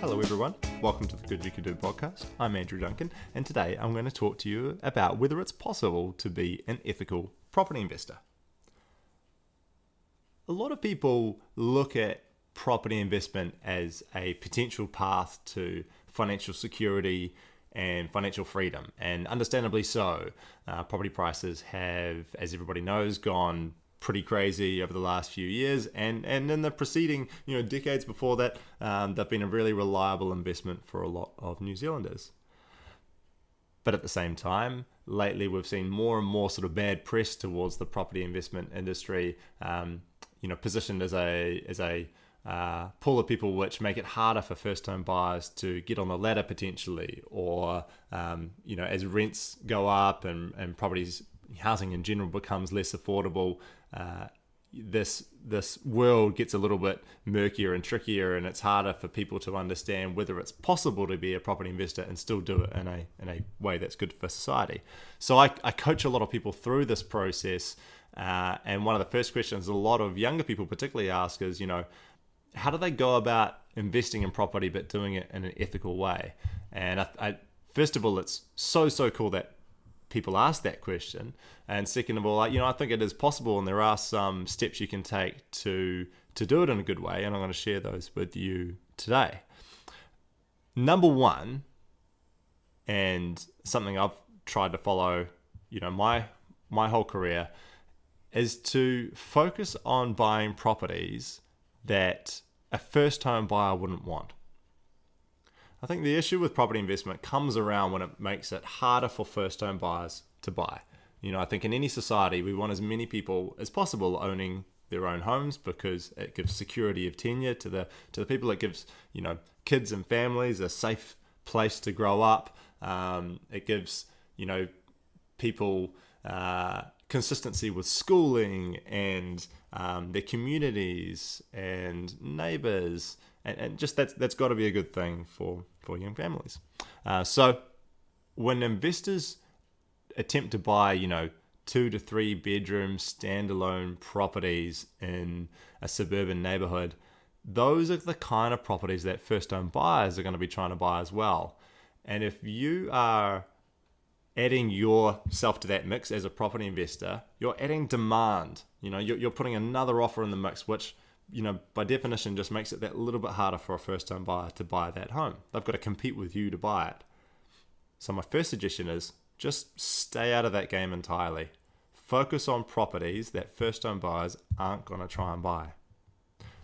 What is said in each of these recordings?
Hello everyone, welcome to the Good You Can Do podcast. I'm Andrew Duncan, and today I'm going to talk to you about whether it's possible to be an ethical property investor. A lot of people look at property investment as a potential path to financial security and financial freedom, and understandably so. Property prices have, as everybody knows, gone pretty crazy over the last few years, and in the preceding decades before that, they've been a really reliable investment for a lot of New Zealanders. But at the same time, lately we've seen more and more sort of bad press towards the property investment industry, positioned as a pool of people which make it harder for first-time buyers to get on the ladder potentially, or as rents go up and housing in general becomes less affordable, this world gets a little bit murkier and trickier, and it's harder for people to understand whether it's possible to be a property investor and still do it in a way that's good for society. So I coach a lot of people through this process, and one of the first questions a lot of younger people particularly ask is, how do they go about investing in property but doing it in an ethical way? And I first of all, it's so cool that people ask that question, and second of all, I think it is possible, and there are some steps you can take to do it in a good way, and I'm going to share those with you today. Number one, and something I've tried to follow, my whole career, is to focus on buying properties that a first home buyer wouldn't want. I think the issue with property investment comes around when it makes it harder for first-home buyers to buy. I think in any society, we want as many people as possible owning their own homes, because it gives security of tenure to the people. It gives kids and families a safe place to grow up. It gives people consistency with schooling and their communities and neighbours. And just that's got to be a good thing for young families. So when investors attempt to buy, 2 to 3 bedroom standalone properties in a suburban neighborhood, those are the kind of properties that first home buyers are going to be trying to buy as well. And if you are adding yourself to that mix as a property investor, you're adding demand. You're putting another offer in the mix, which by definition just makes it that little bit harder for a first-time buyer to buy that home. They've got to compete with you to buy it. So my first suggestion is just stay out of that game entirely. Focus on properties that first-time buyers aren't going to try and buy.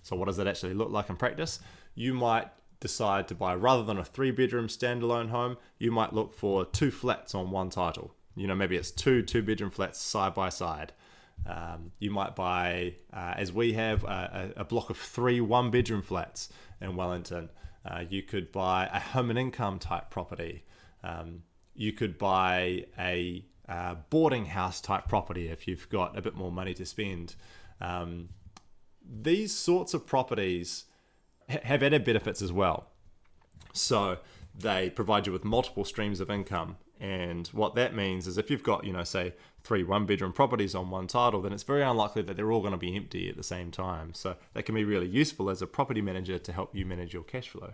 So what does that actually look like in practice? You might decide to buy, rather than a 3-bedroom standalone home, you might look for 2 flats on one title. Maybe it's 2 2-bedroom flats side by side. You might buy, as we have, a block of 3 1-bedroom flats in Wellington. You could buy a home and income type property. You could buy a boarding house type property if you've got a bit more money to spend. These sorts of properties have added benefits as well. So they provide you with multiple streams of income. And what that means is if you've got, say 3 1-bedroom properties on one title, then it's very unlikely that they're all going to be empty at the same time. So that can be really useful as a property manager to help you manage your cash flow.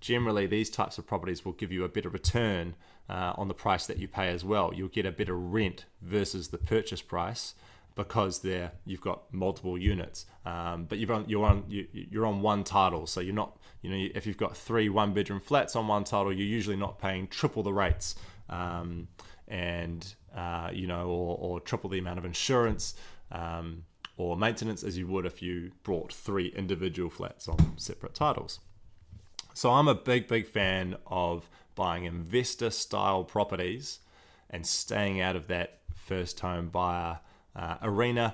Generally, these types of properties will give you a better return on the price that you pay as well. You'll get a better rent versus the purchase price, because you've got multiple units, but you're on one title. So you're not, if you've got 3 1-bedroom flats on one title, you're usually not paying triple the rates, or triple the amount of insurance or maintenance as you would if you bought 3 individual flats on separate titles. So I'm a big fan of buying investor style properties and staying out of that first home buyer arena.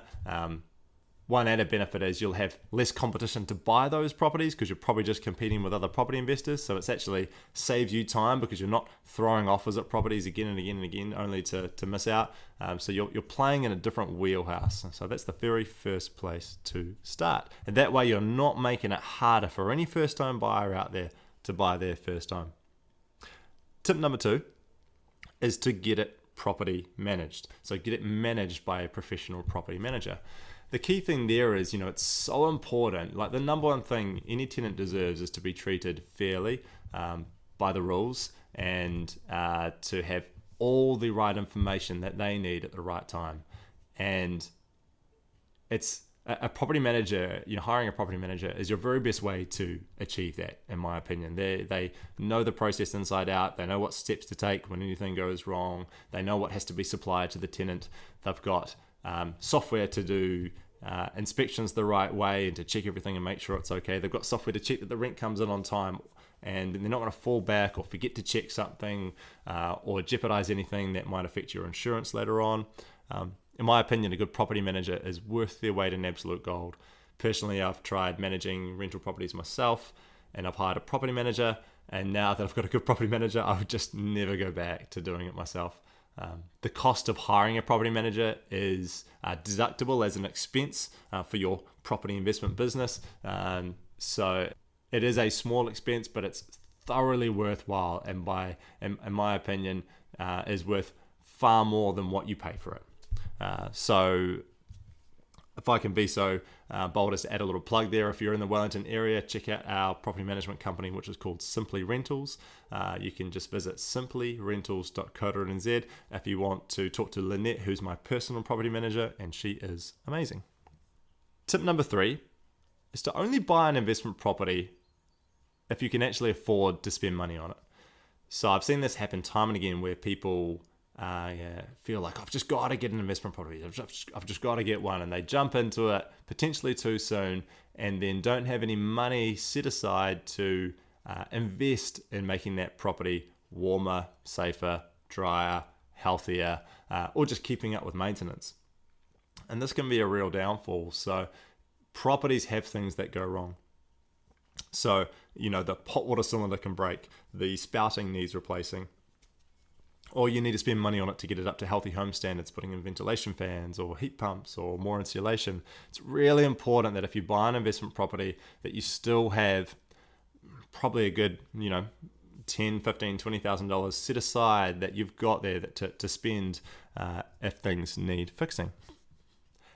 One added benefit is you'll have less competition to buy those properties, because you're probably just competing with other property investors. So it's actually saves you time, because you're not throwing offers at properties again and again and again only to miss out. So you're playing in a different wheelhouse. So that's the very first place to start. And that way you're not making it harder for any first home buyer out there to buy their first home. Tip number 2 is to get it property managed. So get it managed by a professional property manager. The key thing there is, it's so important. Like, the number one thing any tenant deserves is to be treated fairly by the rules, and to have all the right information that they need at the right time. And it's a property manager, hiring a property manager is your very best way to achieve that, in my opinion. They know the process inside out. They know what steps to take when anything goes wrong. They know what has to be supplied to the tenant. They've got software to do inspections the right way and to check everything and make sure it's okay. They've got software to check that the rent comes in on time, and they're not going to fall back or forget to check something or jeopardize anything that might affect your insurance later on. In my opinion, a good property manager is worth their weight in absolute gold. Personally, I've tried managing rental properties myself, and I've hired a property manager, and now that I've got a good property manager, I would just never go back to doing it myself. The cost of hiring a property manager is deductible as an expense for your property investment business. So it is a small expense, but it's thoroughly worthwhile, and in my opinion, is worth far more than what you pay for it. So if I can be so bold as to add a little plug there, if you're in the Wellington area, check out our property management company, which is called Simply Rentals. You can just visit simplyrentals.co.nz if you want to talk to Lynette, who's my personal property manager, and she is amazing. Tip number 3 is to only buy an investment property if you can actually afford to spend money on it. So I've seen this happen time and again, where people feel like, I've just got to get an investment property. I've just got to get one, and they jump into it potentially too soon, and then don't have any money set aside to invest in making that property warmer, safer, drier, healthier, or just keeping up with maintenance. And this can be a real downfall. So properties have things that go wrong. So, the hot water cylinder can break, the spouting needs replacing, or you need to spend money on it to get it up to healthy home standards, putting in ventilation fans or heat pumps or more insulation. It's really important that if you buy an investment property, that you still have probably a good, $10,000, $15,000, $20,000 set aside that you've got there to spend if things need fixing.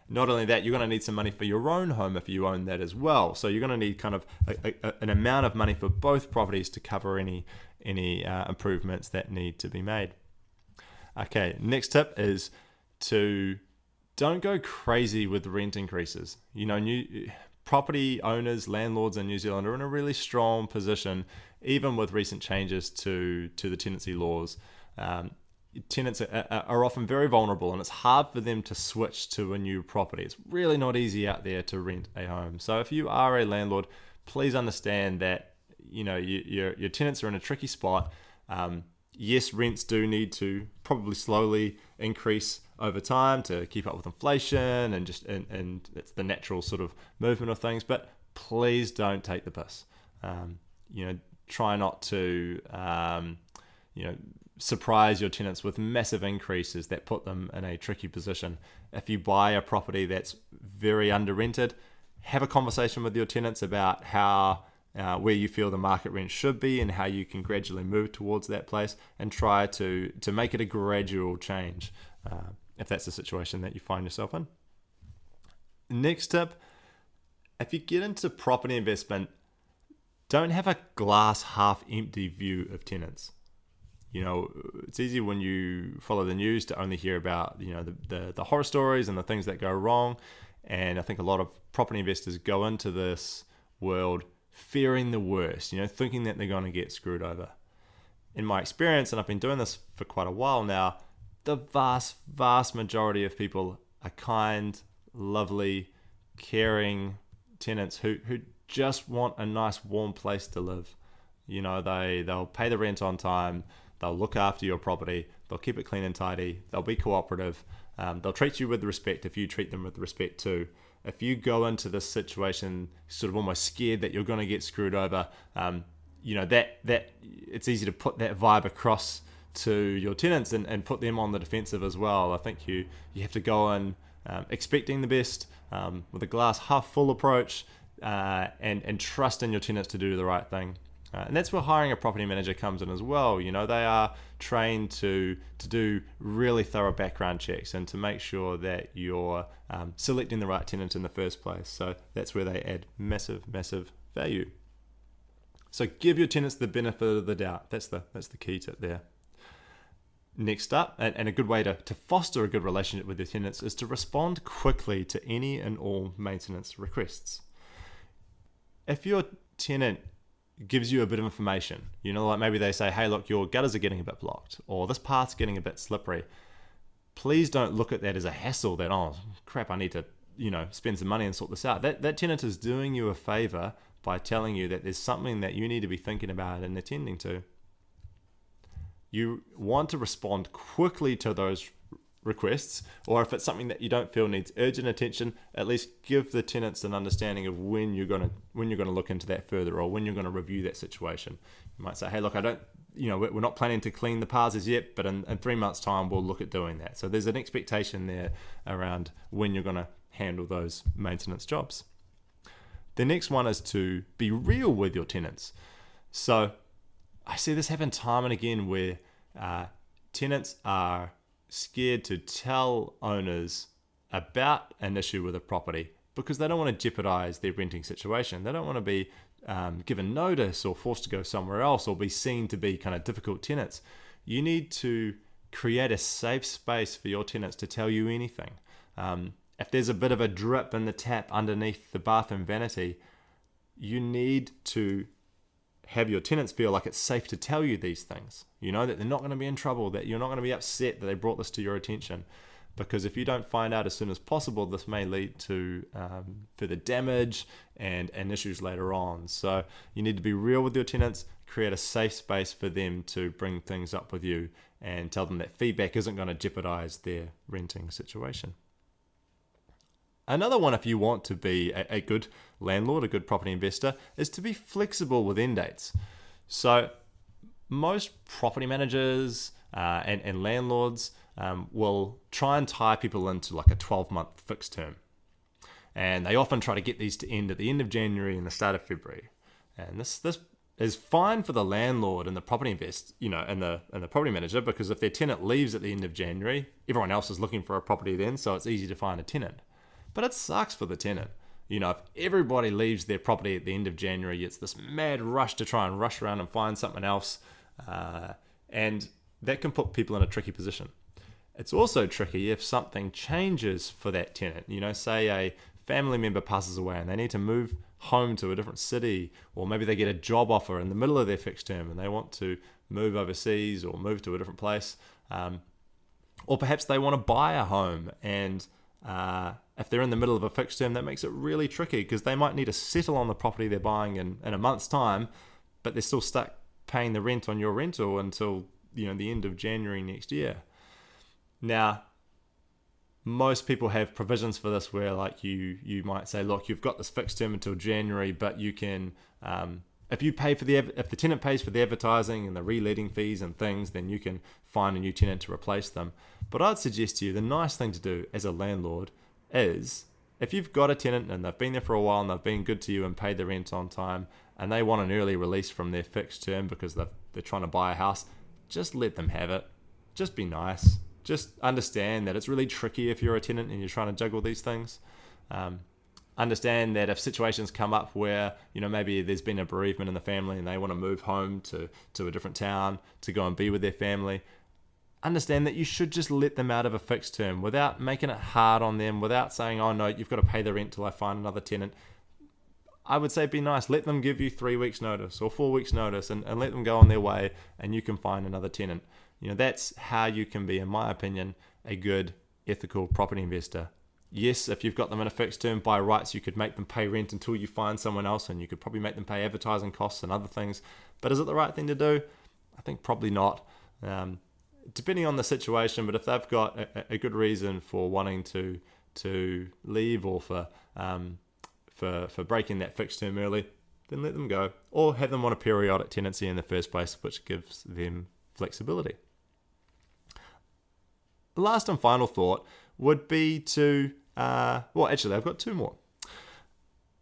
Not only that, you're going to need some money for your own home if you own that as well. So you're going to need kind of an amount of money for both properties to cover any improvements that need to be made. Okay, next tip is to don't go crazy with rent increases. New property owners, landlords in New Zealand are in a really strong position, even with recent changes to the tenancy laws. Tenants are often very vulnerable, and it's hard for them to switch to a new property. It's really not easy out there to rent a home. So if you are a landlord, please understand that your tenants are in a tricky spot. Yes, rents do need to probably slowly increase over time to keep up with inflation and it's the natural sort of movement of things. But please don't take the piss. Try not to surprise your tenants with massive increases that put them in a tricky position. If you buy a property that's very under rented, have a conversation with your tenants about how where you feel the market rent should be and how you can gradually move towards that place, and try to make it a gradual change if that's the situation that you find yourself in. Next tip, if you get into property investment, don't have a glass half empty view of tenants. It's easy when you follow the news to only hear about the horror stories and the things that go wrong, and I think a lot of property investors go into this world fearing the worst, thinking that they're going to get screwed over. In my experience, and I've been doing this for quite a while now, the vast majority of people are kind, lovely, caring tenants who just want a nice warm place to live. They'll pay the rent on time, they'll look after your property, they'll keep it clean and tidy, they'll be cooperative, they'll treat you with respect if you treat them with respect too. If you go into this situation sort of almost scared that you're going to get screwed over, that it's easy to put that vibe across to your tenants and put them on the defensive as well. I think you have to go in expecting the best, with a glass half full approach, and trust in your tenants to do the right thing. And that's where hiring a property manager comes in as well. They are trained to do really thorough background checks and to make sure that you're selecting the right tenant in the first place. So that's where they add massive, massive value. So give your tenants the benefit of the doubt. That's the key tip there. Next up, and a good way to foster a good relationship with your tenants is to respond quickly to any and all maintenance requests. If your tenant gives you a bit of information, like maybe they say, hey, look, your gutters are getting a bit blocked, or this path's getting a bit slippery, please don't look at that as a hassle that, oh, crap, I need to, spend some money and sort this out. That tenant is doing you a favor by telling you that there's something that you need to be thinking about and attending to. You want to respond quickly to those requests, or if it's something that you don't feel needs urgent attention, at least give the tenants an understanding of when you're going to look into that further, or when you're going to review that situation. You might say, hey, look, we're not planning to clean the paths as yet, but in 3 months' time, we'll look at doing that. So there's an expectation there around when you're going to handle those maintenance jobs. The next one is to be real with your tenants. So I see this happen time and again where tenants are scared to tell owners about an issue with a property because they don't want to jeopardize their renting situation. They don't want to be given notice or forced to go somewhere else or be seen to be kind of difficult tenants. You need to create a safe space for your tenants to tell you anything. If there's a bit of a drip in the tap underneath the bathroom vanity, you need to have your tenants feel like it's safe to tell you these things. That they're not going to be in trouble, that you're not going to be upset that they brought this to your attention. Because if you don't find out as soon as possible, this may lead to further damage and issues later on. So you need to be real with your tenants, create a safe space for them to bring things up with you and tell them that feedback isn't going to jeopardize their renting situation. Another one, if you want to be a good landlord, a good property investor, is to be flexible with end dates. So most property managers and landlords will try and tie people into like a 12-month fixed term. And they often try to get these to end at the end of January and the start of February. And this is fine for the landlord and the property and the property manager, because if their tenant leaves at the end of January, everyone else is looking for a property then, so it's easy to find a tenant. But it sucks for the tenant. If everybody leaves their property at the end of January, it's this mad rush to try and rush around and find something else. And that can put people in a tricky position. It's also tricky if something changes for that tenant. Say a family member passes away and they need to move home to a different city, or maybe they get a job offer in the middle of their fixed term and they want to move overseas or move to a different place. Or perhaps they want to buy a home, and if they're in the middle of a fixed term, that makes it really tricky because they might need to settle on the property they're buying in a month's time, but they're still stuck paying the rent on your rental until the end of January next year. Now, most people have provisions for this where you might say, look, you've got this fixed term until January, but you can, if the tenant pays for the advertising and the reletting fees and things, then you can find a new tenant to replace them. But I'd suggest to you the nice thing to do as a landlord is, if you've got a tenant and they've been there for a while and they've been good to you and paid the rent on time, and they want an early release from their fixed term because they're trying to buy a house, just let them have it. Just be nice. Just understand that it's really tricky if you're a tenant and you're trying to juggle these things. Understand that if situations come up where, maybe there's been a bereavement in the family and they want to move home to a different town to go and be with their family, understand that you should just let them out of a fixed term without making it hard on them, without saying, oh no, you've got to pay the rent till I find another tenant. I would say be nice. Let them give you 3 weeks notice or 4 weeks notice and let them go on their way, and you can find another tenant. That's how you can be, in my opinion, a good, ethical property investor. Yes, if you've got them in a fixed term, by rights, you could make them pay rent until you find someone else, and you could probably make them pay advertising costs and other things. But is it the right thing to do? I think probably not. Depending on the situation, but if they've got a good reason for wanting to leave or for breaking that fixed term early, then let them go, or have them on a periodic tenancy in the first place, which gives them flexibility. The last and final thought would be to, actually, I've got two more.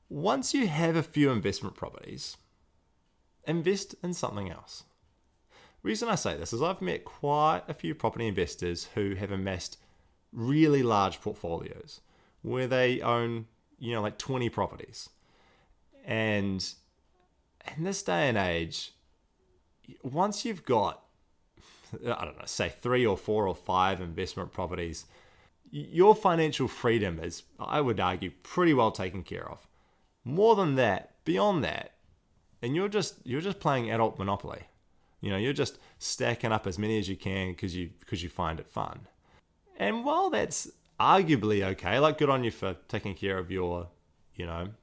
Once you have a few investment properties, invest in something else. The reason I say this is I've met quite a few property investors who have amassed really large portfolios where they own, like 20 properties. And in this day and age, once you've got, I don't know, say 3 or 4 or 5 investment properties, your financial freedom is, I would argue, pretty well taken care of. More than that, beyond that, and you're just playing adult Monopoly. You're just stacking up as many as you can because you find it fun. And while that's arguably okay, like good on you for taking care of your,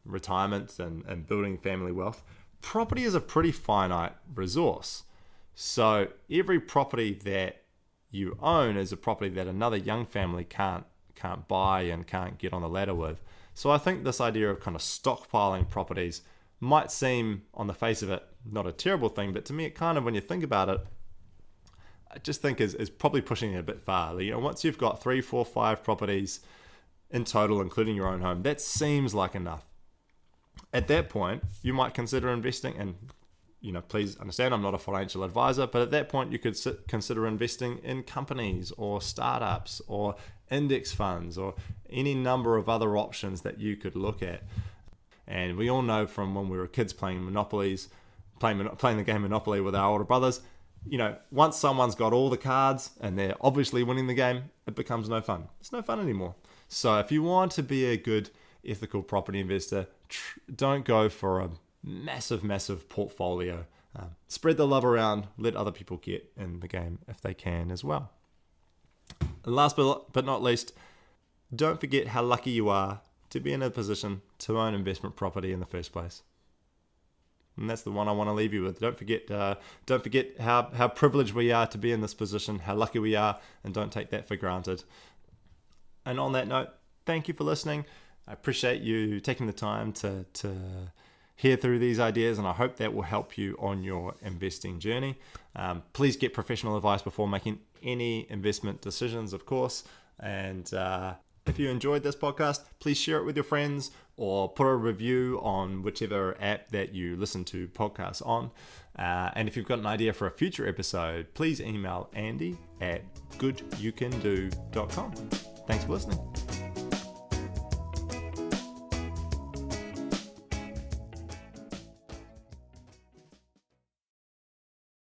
retirement and building family wealth, property is a pretty finite resource. So every property that you own is a property that another young family can't buy and can't get on the ladder with. So I think this idea of kind of stockpiling properties might seem on the face of it not a terrible thing, but to me it kind of, when you think about it, I just think is probably pushing it a bit far. Once you've got 3, 4, 5 properties in total, including your own home, that seems like enough. At that point, you might consider investing, and please understand I'm not a financial advisor, but at that point you could consider investing in companies or startups or index funds or any number of other options that you could look at. And we all know from when we were kids playing Monopolies, playing the game Monopoly with our older brothers, once someone's got all the cards and they're obviously winning the game, it becomes no fun. It's no fun anymore. So if you want to be a good ethical property investor, don't go for a massive portfolio. Spread the love around, let other people get in the game if they can as well. And last but not least, don't forget how lucky you are to be in a position to own investment property in the first place. And that's the one I want to leave you with. Don't forget how privileged we are to be in this position, how lucky we are, and don't take that for granted. And on that note, thank you for listening. I appreciate you taking the time to hear through these ideas, and I hope that will help you on your investing journey. Please get professional advice before making any investment decisions, of course. And if you enjoyed this podcast, please share it with your friends or put a review on whichever app that you listen to podcasts on. And if you've got an idea for a future episode, please email Andy at goodyoucando.com. Thanks for listening.